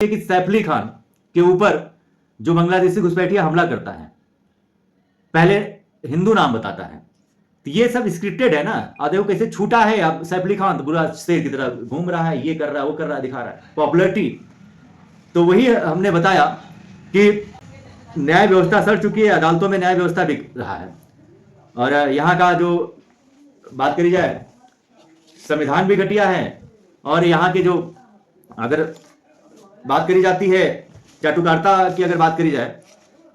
कि सैफ अली खान के ऊपर जो बांग्लादेशी घुसपैठिया हमला करता है, पहले हिंदू नाम बताता है, तो ये सब स्क्रिप्टेड है ना। आदेव कैसे छूटा है, अब सैफ अली खान तो बुरा शेर की तरह घूम रहा है, ये कर रहा है, वो कर रहा है, दिखा रहा है पॉपुलरिटी। तो वही हमने बताया कि न्याय व्यवस्था सड़ चुकी है, अदालतों में न्याय व्यवस्था बिक रहा है। और यहाँ का जो बात करी जाए, संविधान भी घटिया है। और यहाँ के जो अगर बात करी जाती है, चाटुकारिता की अगर बात करी जाए,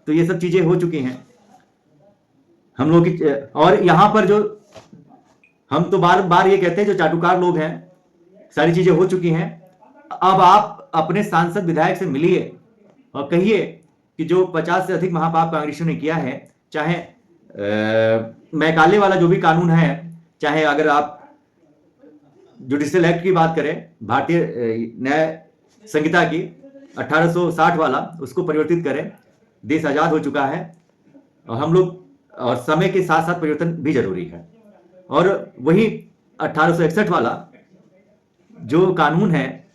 तो ये सब चीजें हो चुकी हैं हम लोग की। और यहाँ पर जो हम तो बार बार ये कहते हैं, जो चाटुकार लोग हैं, सारी चीजें हो चुकी हैं। अब आप अपने सांसद विधायक से मिलिए और कहिए कि जो 50 से अधिक महापाप कांग्रेसियों ने किया है, चाहे मैकाले वाला जो भी कानून है, चाहे अगर आप जुडिशियल एक्ट की बात करें, भारतीय न्याय संहिता की 1860 वाला, उसको परिवर्तित करें। देश आजाद हो चुका है और हम लोग, और समय के साथ साथ परिवर्तन भी जरूरी है। और वही 1861 वाला जो कानून है,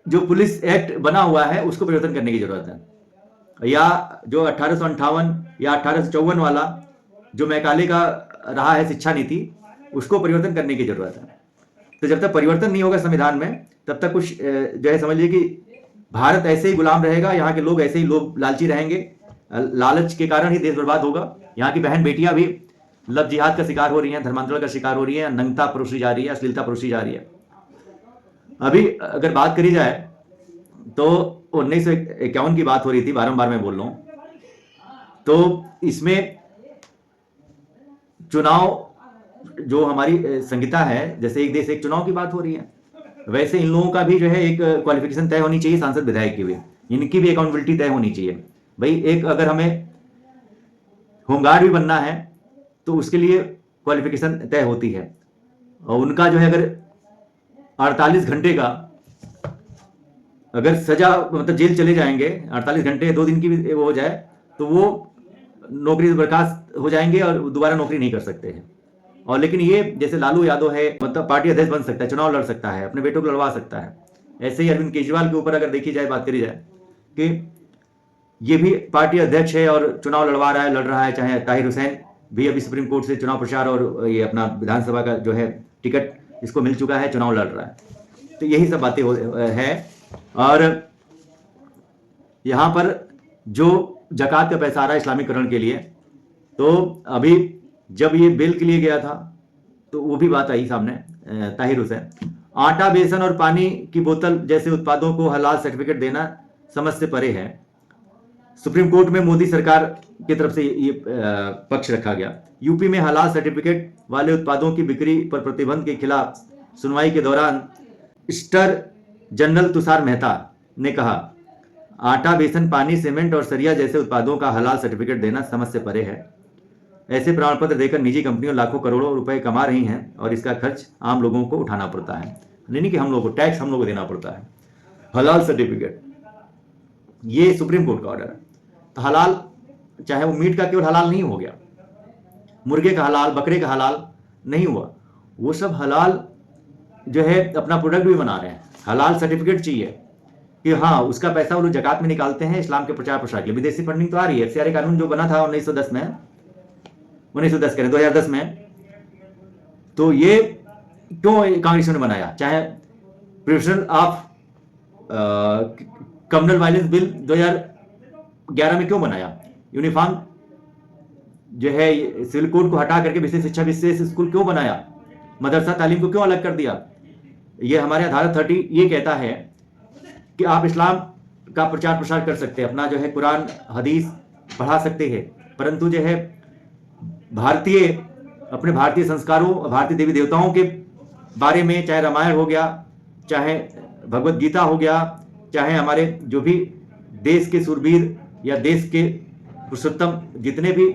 जो पुलिस एक्ट बना हुआ है, उसको परिवर्तन करने की जरूरत है। या जो 1858 या 1854 वाला जो मैकाले का रहा है शिक्षा नीति, उसको परिवर्तन करने की जरूरत है। तो जब तक परिवर्तन नहीं होगा संविधान में, तब तक कुछ जो है समझिए कि भारत ऐसे ही गुलाम रहेगा, यहाँ के लोग ऐसे ही लोग लालची रहेंगे। लालच के कारण ही देश बर्बाद होगा। यहाँ की बहन बेटियां भी लव जिहाद का शिकार हो रही हैं, धर्मांतरण का शिकार हो रही हैं, नंगता परोसी जा रही है, अश्लीलता परोसी जा रही है। अभी अगर बात करी जाए तो 1951 की बात हो रही थी, बारंबार मैं बोल रहा हूं। तो इसमें चुनाव जो हमारी संहिता है, जैसे एक देश एक चुनाव की बात हो रही है, वैसे इन लोगों का भी जो है एक क्वालिफिकेशन तय होनी चाहिए। सांसद विधायक की भी, इनकी भी अकाउंटेबिलिटी तय होनी चाहिए। भाई एक अगर हमें होमगार्ड भी बनना है तो उसके लिए क्वालिफिकेशन तय होती है, और उनका जो है अगर 48 घंटे का अगर सजा, मतलब जेल चले जाएंगे 48 घंटे, 2 दिन की भी वो हो जाए, तो वो नौकरी से बर्खास्त हो जाएंगे और दोबारा नौकरी नहीं कर सकते हैं। और लेकिन ये जैसे लालू यादव है, मतलब पार्टी अध्यक्ष बन सकता है, चुनाव लड़ सकता है, अपने बेटों को लड़वा सकता है। ऐसे ही अरविंद केजरीवाल के ऊपर अगर देखी जाए, बात करी जाए कि ये भी पार्टी अध्यक्ष है और चुनाव लड़वा रहा है, लड़ रहा है। चाहे ताहिर हुसैन भी अभी सुप्रीम कोर्ट से चुनाव प्रचार और ये अपना विधानसभा का जो है टिकट इसको मिल चुका है, चुनाव लड़ रहा है। तो यही सब बातें है। और यहाँ पर जो जकात का पैसा आ रहा है इस्लामीकरण के लिए, तो अभी जब ये बिल के लिए गया था तो वो भी बात आई सामने, ताहिर हुसैन। आटा, बेसन और पानी की बोतल जैसे उत्पादों को हलाल सर्टिफिकेट देना समझ से परे है। सुप्रीम कोर्ट में मोदी सरकार की तरफ से ये पक्ष रखा गया। यूपी में हलाल सर्टिफिकेट वाले उत्पादों की बिक्री पर प्रतिबंध के खिलाफ सुनवाई के दौरान स्टर जनरल तुषार मेहता ने कहा, आटा, बेसन, पानी, सीमेंट और सरिया जैसे उत्पादों का हलाल सर्टिफिकेट देना समझ से परे है। ऐसे प्रमाण पत्र देकर निजी कंपनियों लाखों करोड़ों रुपए कमा रही हैं और इसका खर्च आम लोगों को उठाना पड़ता है, यानी कि हम लोगों को टैक्स हम लोगों को देना पड़ता है। हलाल सर्टिफिकेट, ये सुप्रीम कोर्ट का ऑर्डर है। तो हलाल, चाहे वो मीट का केवल हलाल नहीं हो गया, मुर्गे का हलाल, बकरे का हलाल नहीं हुआ, वो सब हलाल जो है अपना प्रोडक्ट भी बना रहे हैं। हलाल सर्टिफिकेट चाहिए कि हाँ, उसका पैसा वो लोग जकात में निकालते हैं इस्लाम के प्रचार प्रसार के लिए। विदेशी फंडिंग तो आ रही है। एफसीआरए कानून जो बना था 1910 में, 2010 में, तो ये क्यों कांग्रेसियों ने बनाया? चाहे prevention of communal violence bill 2011 में क्यों बनाया? यूनिफॉर्म जो है सिविल कोड को हटा करके विशेष शिक्षा विशेष स्कूल क्यों बनाया? मदरसा तालीम को क्यों अलग कर दिया? ये हमारे धारा 30 ये कहता है कि आप इस्लाम का प्रचार प्रसार कर सकते हैं, अपना जो है कुरान हदीस पढ़ा सकते हैं, परंतु जो है भारतीय, अपने भारतीय संस्कारों, भारतीय देवी देवताओं के बारे में, चाहे रामायण हो गया, चाहे भगवत गीता हो गया, चाहे हमारे जो भी देश के सूरवीर या देश के पुरुषोत्तम जितने भी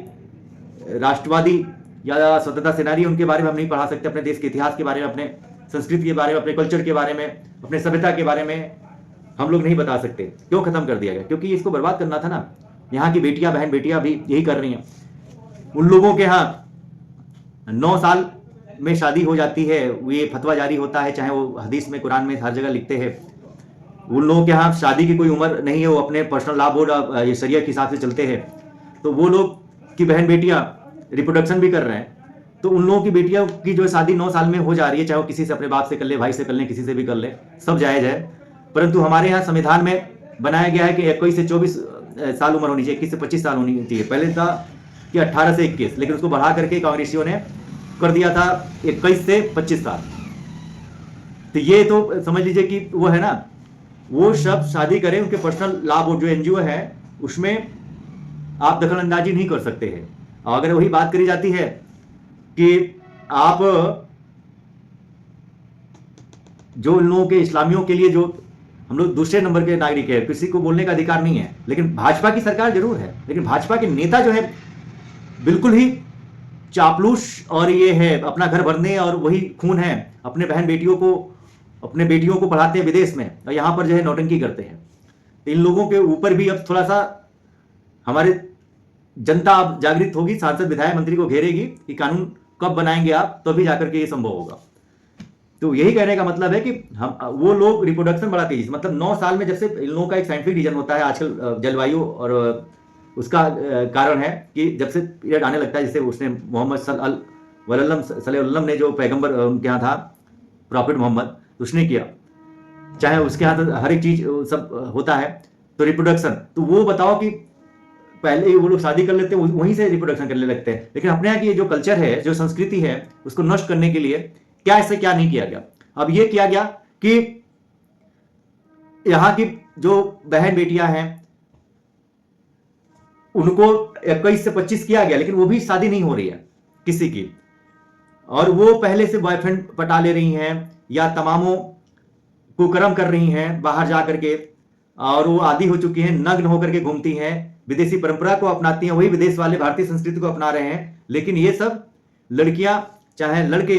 राष्ट्रवादी या स्वतंत्रता सेनानी, उनके बारे में हम नहीं पढ़ा सकते। अपने देश के इतिहास के बारे में, अपने संस्कृति के बारे में, अपने कल्चर के बारे में, अपने सभ्यता के बारे में हम लोग नहीं बता सकते। क्यों खत्म कर दिया गया? क्योंकि इसको बर्बाद करना था ना। यहाँ की बेटियां, बहन बेटियां भी यही कर रही हैं। उन लोगों के यहाँ 9 साल में शादी हो जाती है, ये फतवा जारी होता है, चाहे वो हदीस में, कुरान में, हर जगह लिखते हैं उन लोगों के यहाँ शादी की कोई उम्र नहीं है, वो अपने पर्सनल लॉ बोर्ड ये शरिया के हिसाब से चलते हैं, तो वो लोग की बहन बेटियां रिप्रोडक्शन भी कर रहे हैं, तो उन लोगों की बेटियों की जो शादी 9 साल में हो जा रही है, चाहे वो किसी से अपने बाप से कर ले, भाई से कर ले, किसी से भी कर ले, सब जायज है। परंतु हमारे यहाँ संविधान में बनाया गया है कि 21 से 24 साल उम्र होनी चाहिए, 21 से 25 साल होनी चाहिए। पहले था कि 18 से 21, लेकिन उसको बढ़ा करके कांग्रेसियों ने कर दिया था 21 से 25 साल। तो ये तो समझ लीजिए कि वो है ना, वो सब शादी करें, उनके पर्सनल लॉ बोर्ड जो एनजीओ है उसमें आप दखल अंदाजी नहीं कर सकते हैं। और अगर वही बात करी जाती है कि आप जो इन लोगों के इस्लामियों के लिए, जो हम लोग दूसरे नंबर के नागरिक है, किसी को बोलने का अधिकार नहीं है, लेकिन भाजपा की सरकार जरूर है, लेकिन भाजपा के नेता जो है बिल्कुल ही चापलूस, और ये है अपना घर भरने, और वही खून है, अपने बहन बेटियों को, अपने बेटियों को पढ़ाते हैं विदेश में और यहाँ पर जो है नौटंकी करते हैं। तो इन लोगों के ऊपर भी अब थोड़ा सा हमारे जनता अब जागृत होगी, सांसद विधायक मंत्री को घेरेगी कि कानून कब बनाएंगे आप, तभी जाकर के ये संभव होगा। तो यही कहने का मतलब है कि हम वो लोग रिप्रोडक्शन बड़ा तेजी से, मतलब 9 साल में, जब से इन लोगों का एक साइंटिफिक रीजन होता है आजकल जलवायु और उसका कारण है कि जब से पीरियड आने लगता है, जैसे उसने मोहम्मद सल्लल्लाहु ने जो पैगंबर उनके यहाँ था, प्रॉफिट मोहम्मद, उसने किया, चाहे उसके यहाँ तो हर एक चीज सब होता है। तो रिप्रोडक्शन, तो वो बताओ कि पहले वो लोग शादी कर लेते हैं, वहीं से रिप्रोडक्शन करने लगते हैं, लेकिन अपने यहाँ की जो कल्चर है, जो संस्कृति है, उसको नष्ट करने के लिए क्या ऐसे क्या नहीं किया गया। अब ये किया गया कि यहाँ की जो बहन बेटियां हैं उनको 21 से 25 किया गया, लेकिन वो भी शादी नहीं हो रही है किसी की, और वो पहले से बॉयफ्रेंड पटा ले रही हैं या तमामों कुकर्म कर रही हैं बाहर जा करके, और वो आदी हो चुकी हैं, नग्न होकर के घूमती हैं, विदेशी परंपरा को अपनाती हैं, वही विदेश वाले भारतीय संस्कृति को अपना रहे हैं। लेकिन ये सब लड़कियां चाहे लड़के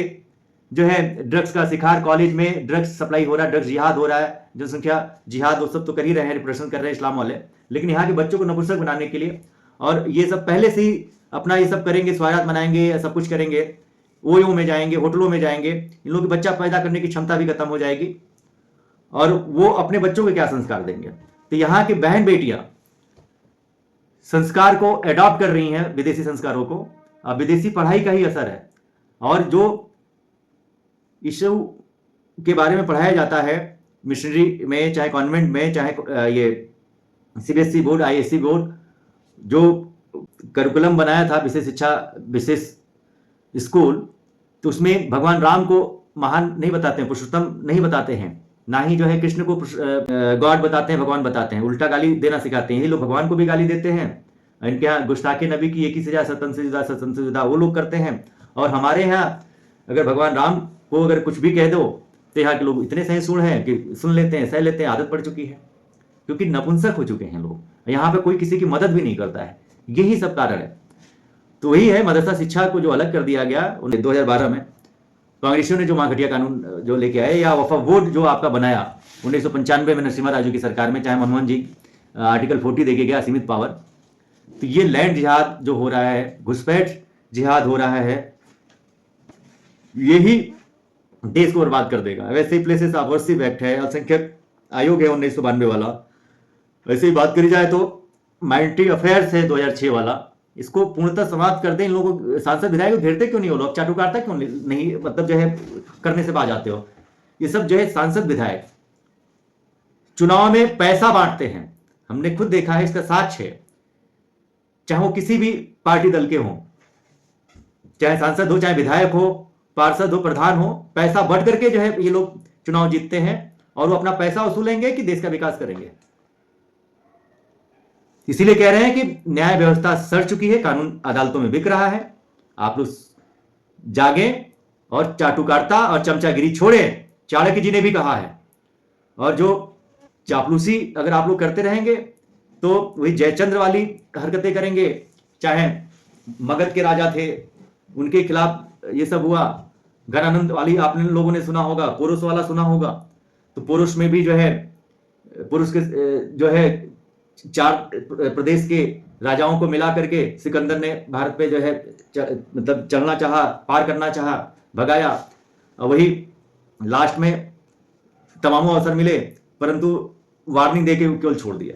जो है ड्रग्स का शिकार, कॉलेज में ड्रग्स सप्लाई हो रहा है, ड्रग्स जिहाद हो रहा है, जनसंख्या जिहाद, वो सब तो कर ही रहे हैं, रिप्रेशन कर रहे हैं इस्लाम वाले, लेकिन यहाँ के बच्चों को नपुंसक बनाने के लिए, और ये सब पहले से ही अपना ये सब करेंगे, स्वागत मनाएंगे, सब कुछ करेंगे, ओयो में जाएंगे, होटलों में जाएंगे, इन लोगों की बच्चा पैदा करने की क्षमता भी खत्म हो जाएगी, और वो अपने बच्चों को क्या संस्कार देंगे। तो यहाँ की बहन बेटियां संस्कार को एडॉप्ट कर रही हैं, विदेशी संस्कारों को। अब विदेशी पढ़ाई का ही असर है, और जो इशू के बारे में पढ़ाया जाता है मिशनरी में, चाहे कॉन्वेंट में, चाहे ये सीबीएसई बोर्ड, आईएससी बोर्ड, जो करिकुलम बनाया था विशेष शिक्षा विशेष स्कूल, तो उसमें भगवान राम को महान नहीं बताते हैं, पुरुषोत्तम नहीं बताते हैं, ना ही जो है कृष्ण को गॉड बताते हैं, भगवान बताते हैं, उल्टा गाली देना सिखाते हैं। ये लोग भगवान को भी गाली देते हैं, इनके यहाँ गुस्ताखे नबी की एक ही सजा, सतन से जुदा, सतन से जुदा वो लोग करते हैं। और हमारे यहाँ अगर भगवान राम को अगर कुछ भी कह दो तो यहाँ के लोग इतने सहिष्णु हैं कि सुन लेते हैं, सह लेते हैं, आदत पड़ चुकी है, क्योंकि नपुंसक हो चुके हैं लोग, यहाँ पे कोई किसी की मदद भी नहीं करता है, यही सब कारण है। तो वही है, मदरसा शिक्षा को जो अलग कर दिया गया 2012 में, कांग्रेसियों ने जो घटिया कानून जो लेके आए, या वफा बोर्ड जो आपका बनाया 1995 में नरसिम्हा राजू की सरकार में, चाहे मनमोहन जी आर्टिकल 40 देके गया असीमित पावर। तो ये लैंड जिहाद जो हो रहा है, घुसपैठ जिहाद हो रहा है, यही देश को बर्बाद कर देगा। वैसे ही प्लेसेस ऑफर्सिव एक्ट है, अल्पसंख्यक आयोग है 1992 वाला, वैसे ही बात करी जाए तो माइनॉरिटी अफेयर्स है 2006 वाला, इसको पूर्णतः समाप्त कर दें। इन लोगों को, सांसद विधायक को घेरते क्यों नहीं हो लोग, चाटुकारता क्यों नहीं, मतलब जो है करने से बाज आते हो। ये सब जो है सांसद विधायक चुनाव में पैसा बांटते हैं, हमने खुद देखा है, इसका साक्ष्य है, चाहे वो किसी भी पार्टी दल के हों, चाहे सांसद हो, चाहे विधायक हो, पार्षद हो, प्रधान हो, पैसा बट करके जो है ये लोग चुनाव जीतते हैं, और वो अपना पैसा वसूलेंगे कि देश का विकास करेंगे। इसीलिए कह रहे हैं कि न्याय व्यवस्था सड़ चुकी है, कानून अदालतों में बिक रहा है, आप लोग जागे और चाटुकारता और चमचागिरी छोड़ें, चाणक्य जी ने भी कहा है। और जो चापलूसी अगर आप लोग करते रहेंगे तो वही जयचंद्र वाली हरकतें करेंगे, चाहे मगध के राजा थे उनके खिलाफ ये सब हुआ, घनानंद वाली आपने लोगों ने सुना होगा, पुरुष वाला सुना होगा, तो पुरुष में भी जो है, पुरुष के जो है 4 प्रदेश के राजाओं को मिला करके सिकंदर ने भारत पे जो है मतलब चलना चाहा, पार करना चाहा, भगाया, और वही लास्ट में तमामों अवसर मिले, परंतु वार्निंग देके केवल छोड़ दिया,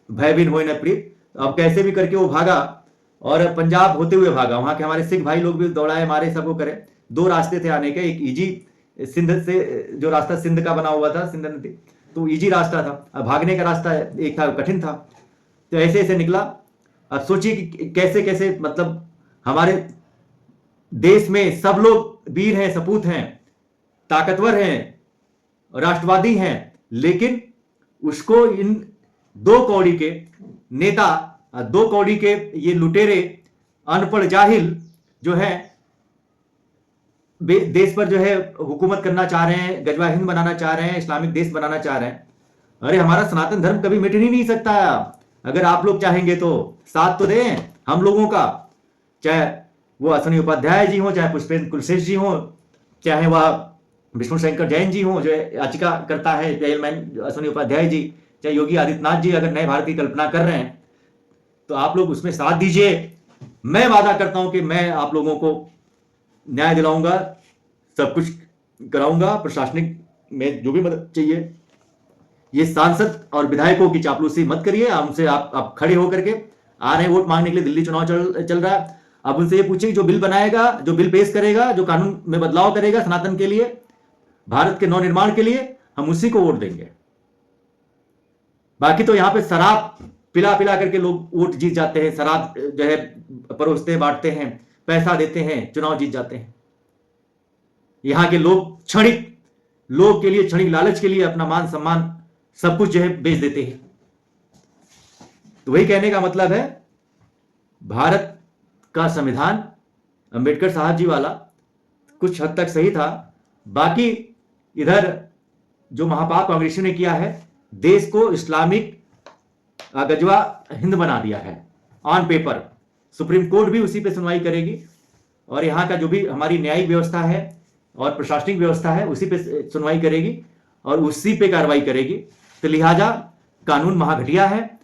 भयभीन होए न प्रीत। अब कैसे भी करके वो भागा और पंजाब होते हुए भागा। वहां के हमारे सिख भाई लोग भी दौड़ाए मारे, सबको करे। दो रास्ते थे आने के, एक इजी सिंध से जो रास्ता सिंध का बना हुआ था, सिंध नदी, तो इजी रास्ता था। अब भागने का रास्ता एक था, कठिन था। तो ऐसे ऐसे निकला। अब सोचिए कि कैसे कैसे, मतलब हमारे देश में सब लोग वीर हैं, सपूत हैं, ताकतवर हैं, राष्ट्रवादी हैं, लेकिन उसको इन दो कौड़ी के नेता, दो कौड़ी के ये लुटेरे, अनपढ़ जाहिल जो है देश पर जो है हुकूमत करना चाह रहे हैं, गजवा हिंद बनाना चाह रहे हैं, इस्लामिक देश बनाना चाह रहे हैं। अरे हमारा सनातन धर्म कभी मिट ही नहीं सकता। अगर आप लोग चाहेंगे तो साथ तो दें हम लोगों का, चाहे वो अश्विनी उपाध्याय जी हो, चाहे पुष्पेंद्र कुलश्रेष्ठ जी हो, चाहे वह विष्णु शंकर जैन जी हो जो याचिका करता है, चेयरमैन अश्विनी उपाध्याय जी, चाहे योगी आदित्यनाथ जी अगर नए भारत की कल्पना कर रहे हैं तो आप लोग उसमें साथ दीजिए। मैं वादा करता हूं कि मैं आप लोगों को न्याय दिलाऊंगा, सब कुछ कराऊंगा, प्रशासनिक में जो भी मदद चाहिए। ये सांसद और विधायकों की चापलूसी मत करिए। हमसे आप खड़े होकर के आ रहे हैं वोट मांगने के लिए, दिल्ली चुनाव चल रहा है। अब उनसे ये पूछिए जो बिल बनाएगा, जो बिल पेश करेगा, जो कानून में बदलाव करेगा सनातन के लिए, भारत के नवनिर्माण के लिए, हम उसी को वोट देंगे। बाकी तो यहां पे शराब पिला पिला करके लोग वोट जीत जाते हैं, शराब जो है परोसते बांटते हैं, पैसा देते हैं, चुनाव जीत जाते हैं। यहां के लोग क्षणिक लोग के लिए, क्षणिक लालच के लिए अपना मान सम्मान सब कुछ जो है बेच देते हैं। तो वही कहने का मतलब है, भारत का संविधान अंबेडकर साहब जी वाला कुछ हद तक सही था। बाकी इधर जो महापाप कांग्रेसियों ने किया है, देश को इस्लामिक गजवा हिंद बना दिया है ऑन पेपर। सुप्रीम कोर्ट भी उसी पे सुनवाई करेगी और यहाँ का जो भी हमारी न्यायिक व्यवस्था है और प्रशासनिक व्यवस्था है उसी पे सुनवाई करेगी और उसी पे कार्रवाई करेगी। तो लिहाजा कानून महाघटिया है,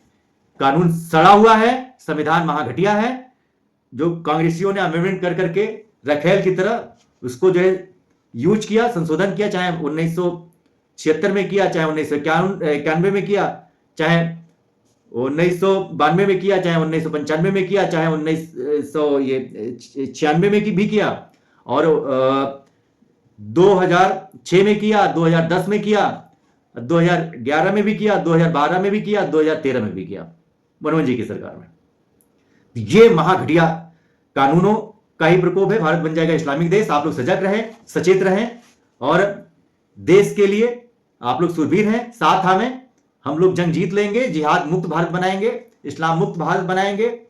कानून सड़ा हुआ है, संविधान महाघटिया है। जो कांग्रेसियों ने अमेंडमेंट कर करके रखेल की तरह उसको जो है यूज किया, संशोधन किया, चाहे 1976 में किया, चाहे 1991 में किया, चाहे 1992 में किया, चाहे 1995 में किया, चाहे 1996 में भी किया, और 2006 में किया, 2010 में किया, 2011 में भी किया, 2012 में भी किया, 2013 में भी किया, मनमोहन जी की सरकार में। ये महाघटिया कानूनों का ही प्रकोप है। भारत बन जाएगा इस्लामिक देश। आप लोग सजग रहें, सचेत रहें और देश के लिए आप लोग सुरवीर हैं, साथ हमें, हम लोग जंग जीत लेंगे, जिहाद मुक्त भारत बनाएंगे, इस्लाम मुक्त भारत बनाएंगे।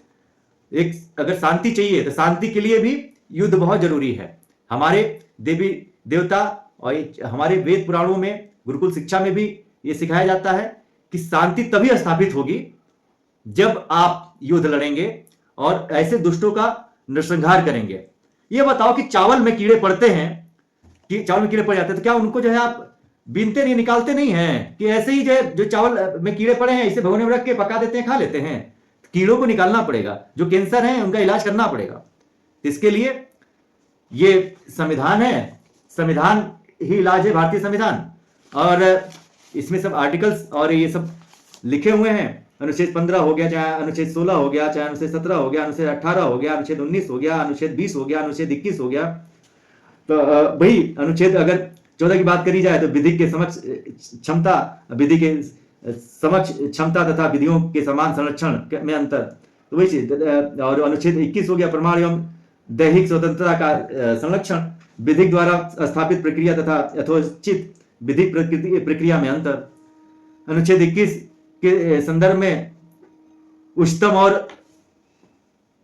एक अगर शांति चाहिए तो शांति के लिए भी युद्ध बहुत जरूरी है। हमारे देवी देवता और हमारे वेद पुराणों में, गुरुकुल शिक्षा में भी ये सिखाया जाता है कि शांति तभी स्थापित होगी जब आप युद्ध लड़ेंगे और ऐसे दुष्टों का नरसंहार करेंगे। ये बताओ कि चावल में कीड़े पड़ते हैं, कि चावल में कीड़े पड़ जाते हैं, तो क्या उनको जो है आप बीनते नहीं, निकालते नहीं हैं कि ऐसे ही जो चावल में कीड़े पड़े हैं इसे भगोने में रख के पका देते हैं, खा लेते हैं? कीड़ों को निकालना पड़ेगा। जो कैंसर है उनका इलाज करना पड़ेगा। इसके लिए ये संविधान है, संविधान ही इलाज है, भारतीय संविधान। और इसमें सब आर्टिकल्स और ये सब लिखे हुए हैं। अनुच्छेद 15 हो गया, चाहे अनुच्छेद 16 हो गया, चाहे अनुच्छेद 17 हो गया, अनुच्छेद 18 हो गया, अनुच्छेद 19 हो गया, अनुच्छेद 20 हो गया, अनुच्छेद 21 हो गया। तो वही अनुच्छेद अगर 14 की बात करी जाए तो विधि के समक्ष क्षमता, विधि के समक्ष क्षमता तथा विधियों के समान संरक्षण में अंतर, तो वही चीज। और अनुच्छेद 21 हो गया, प्रमाण एवं दैहिक स्वतंत्रता का संरक्षण, विधिक द्वारा स्थापित प्रक्रिया तथा यथोचित विधिक प्रक्रिया में अंतर। अनुच्छेद 21 के संदर्भ में उच्चतम और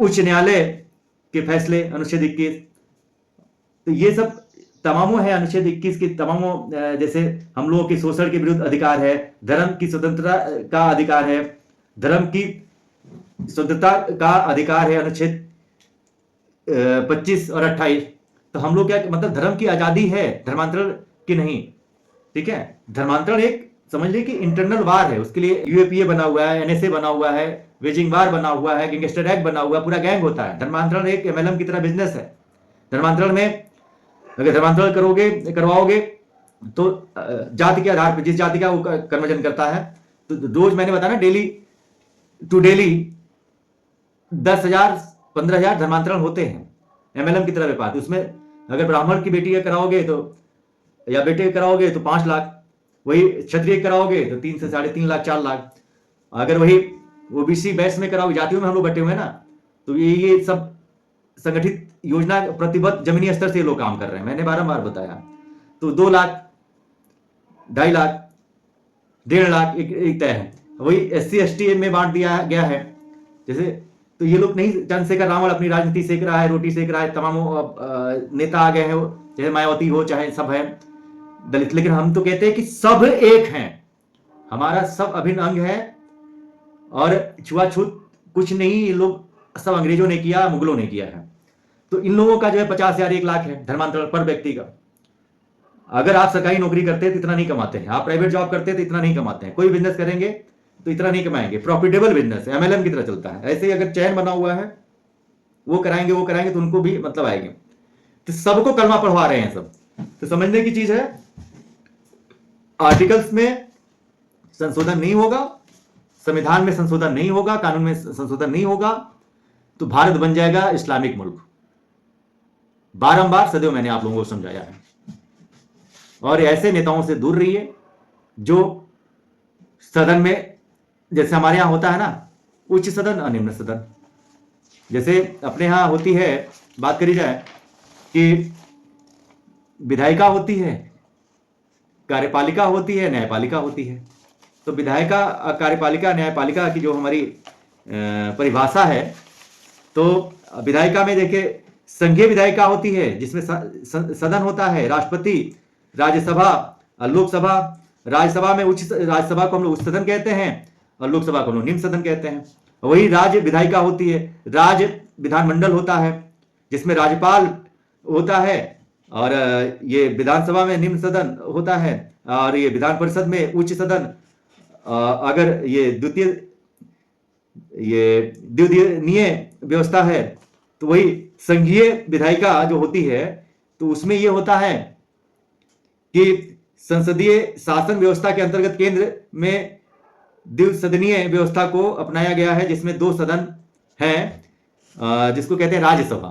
उच्च न्यायालय के फैसले, अनुच्छेद 21। तो ये सब तमामों है अनुच्छेद 21 के तमामों। जैसे हम लोगों के शोषण के विरुद्ध अधिकार है, धर्म की स्वतंत्रता का अधिकार है, धर्म की स्वतंत्रता का अधिकार है, अनुच्छेद 25 और 28। तो हम लोग क्या, मतलब धर्म की आजादी है, धर्मांतरण की नहीं। ठीक है, धर्मांतरण एक समझ लीजिए कि इंटरनल वार है, उसके लिए यूएपीए बना हुआ है, एनएसए बना हुआ है, वेजिंग वार बना हुआ है, गैंगस्टर एक्ट बना हुआ है, पूरा गैंग होता है। धर्मांतरण एक एमएलएम की तरह बिजनेस है। धर्मांतरण में अगर धर्मांतरण करवाओगे तो जाति के आधार पर, जिस जाति का वो कर्मजन करता है तो रोज मैंने बताया ना, डेली टू डेली 10,000 15,000 धर्मांतरण होते हैं, एमएलएम की तरह व्यापार। तो उसमें अगर ब्राह्मण की बेटी का कराओगे तो, या बेटे कराओगे तो 5 लाख, वही क्षत्रिय कराओगे तो 3 से 3.5 लाख 4 लाख, अगर वही ओबीसी बैच में कराओगे, जातियों में हम लोग बटे हुए हैं ना, तो ये सब संगठित योजना प्रतिबद्ध जमीनी स्तर से लोग काम कर रहे हैं, मैंने बारंबार बताया। तो 2 लाख 2.5 लाख 1.5 लाख एक तय है। वही SC ST में बांट दिया गया है जैसे। तो ये लोग नहीं, चंद्रशेखर रावण अपनी राजनीति सेक रहा है, रोटी सेक रहा है, तमाम नेता आ गए हैं, चाहे मायावती हो चाहे सब है दलित, लेकिन हम तो कहते हैं कि सब एक हैं, हमारा सब अभिन्न अंग है, और छुआछूत कुछ नहीं, ये लोग सब अंग्रेजों ने किया, मुगलों ने किया है। तो इन लोगों का जो है 50,000 1 लाख है धर्मांतरण पर व्यक्ति का। अगर आप सरकारी नौकरी करते हैं तो इतना नहीं कमाते हैं, आप प्राइवेट जॉब करते हैं तो इतना नहीं कमाते हैं, कोई बिजनेस करेंगे तो इतना नहीं कमाएंगे, प्रॉफिटेबल बिजनेस है, एमएलएम की तरह चलता है। ऐसे ही अगर चैन बना हुआ है, वो कराएंगे तो उनको भी मतलब आएंगे। तो सबको कलमा पढ़वा रहे हैं सब। तो समझने की चीज है, आर्टिकल्स में संशोधन नहीं होगा, संविधान में संशोधन नहीं होगा, कानून में संशोधन नहीं होगा, तो भारत बन जाएगा इस्लामिक मुल्क। बारंबार सदैव मैंने आप लोगों को समझाया है। और ऐसे नेताओं से दूर रहिए जो सदन में, जैसे हमारे यहां होता है ना, उच्च सदन और निम्न सदन, जैसे अपने यहां होती है, बात करी जाए कि विधायिका होती है, कार्यपालिका होती है, न्यायपालिका होती है। तो विधायिका, कार्यपालिका, न्यायपालिका की जो हमारी परिभाषा है, तो विधायिका में देखिए संघीय विधायिका होती है जिसमें सदन होता है, राष्ट्रपति, राज्यसभा, लोकसभा। राज्यसभा में राज्यसभा को हम लोग उच्च सदन कहते हैं, और लोकसभा को हम लोग निम्न सदन कहते हैं। वही राज्य विधायिका होती है, राज्य विधानमंडल होता है जिसमें राज्यपाल होता है, और ये विधानसभा में निम्न सदन होता है, और ये विधान परिषद में उच्च सदन। अगर ये द्विदलीय व्यवस्था है तो वही संघीय विधायिका जो होती है, तो उसमें ये होता है कि संसदीय शासन व्यवस्था के अंतर्गत केंद्र में द्विसदनीय व्यवस्था को अपनाया गया है, जिसमें 2 सदन हैं, जिसको कहते हैं राज्यसभा।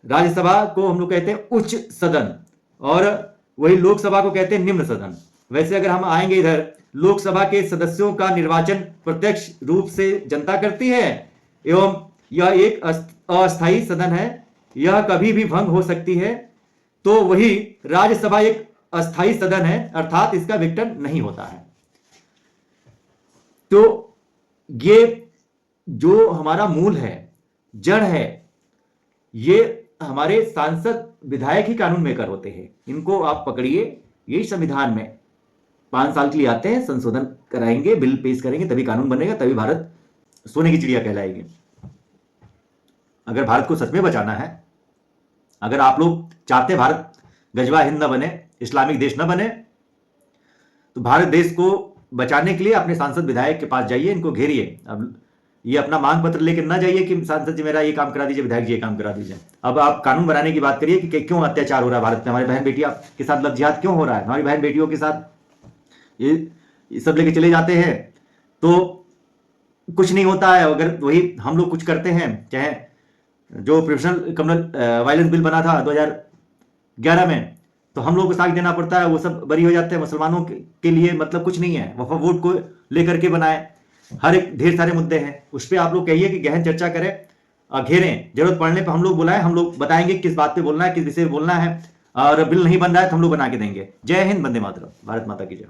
राज्यसभा को हम लोग कहते हैं उच्च सदन, और वही लोकसभा को कहते हैं निम्न सदन। वैसे अगर हम आएंगे इधर, लोकसभा के सदस्यों का निर्वाचन प्रत्यक्ष रूप से जनता करती है, एवं यह एक अस्थायी सदन है, यह कभी भी भंग हो सकती है। तो वही राज्यसभा एक अस्थायी सदन है, अर्थात इसका विघटन नहीं होता है। तो ये जो हमारा मूल है, जड़ है, ये हमारे सांसद विधायक ही कानून मेकर होते हैं। इनको आप पकड़िए, यही संविधान में 5 साल के लिए आते हैं, संशोधन कराएंगे, बिल पेश करेंगे, तभी कानून बनेगा, तभी भारत सोने की चिड़िया कहलाएगी। अगर भारत को सच में बचाना है, अगर आप लोग चाहते हैं भारत गजवा हिंद न बने, इस्लामिक देश न बने, तो भारत देश को बचाने के लिए अपने सांसद विधायक के पास जाइए, इनको घेरिए। अब ये अपना मांग पत्र लेकर ना जाइए कि सांसद जी मेरा ये काम करा दीजिए, विधायक जी ये काम करा दीजिए। अब आप कानून बनाने की बात करिए कि क्यों अत्याचार हो रहा है भारत में, हमारी बहन बेटियों के साथ लव जिहाद क्यों हो रहा है, हमारी बहन बेटियों के साथ ये सब लेके चले जाते हैं, तो कुछ नहीं होता है। अगर वही हम लोग कुछ करते हैं, चाहे जो प्रोफेशनल कम्युनल वायलेंस बिल बना था 2011 में, तो हम लोग को साथ देना पड़ता है, वो सब बरी हो जाते हैं। मुसलमानों के लिए मतलब कुछ नहीं है, वफा वोट को लेकर के बनाए, हर एक ढेर सारे मुद्दे हैं, उस पर आप लोग कहिए कि गहन चर्चा करें, घेरें, जरूरत पड़ने पर हम लोग बुलाएं, हम लोग बताएंगे किस बात पे बोलना है, किस विषय पे बोलना है, और बिल नहीं बन रहा है तो हम लोग बना के देंगे। जय हिंद, वंदे मातरम, भारत माता की जय।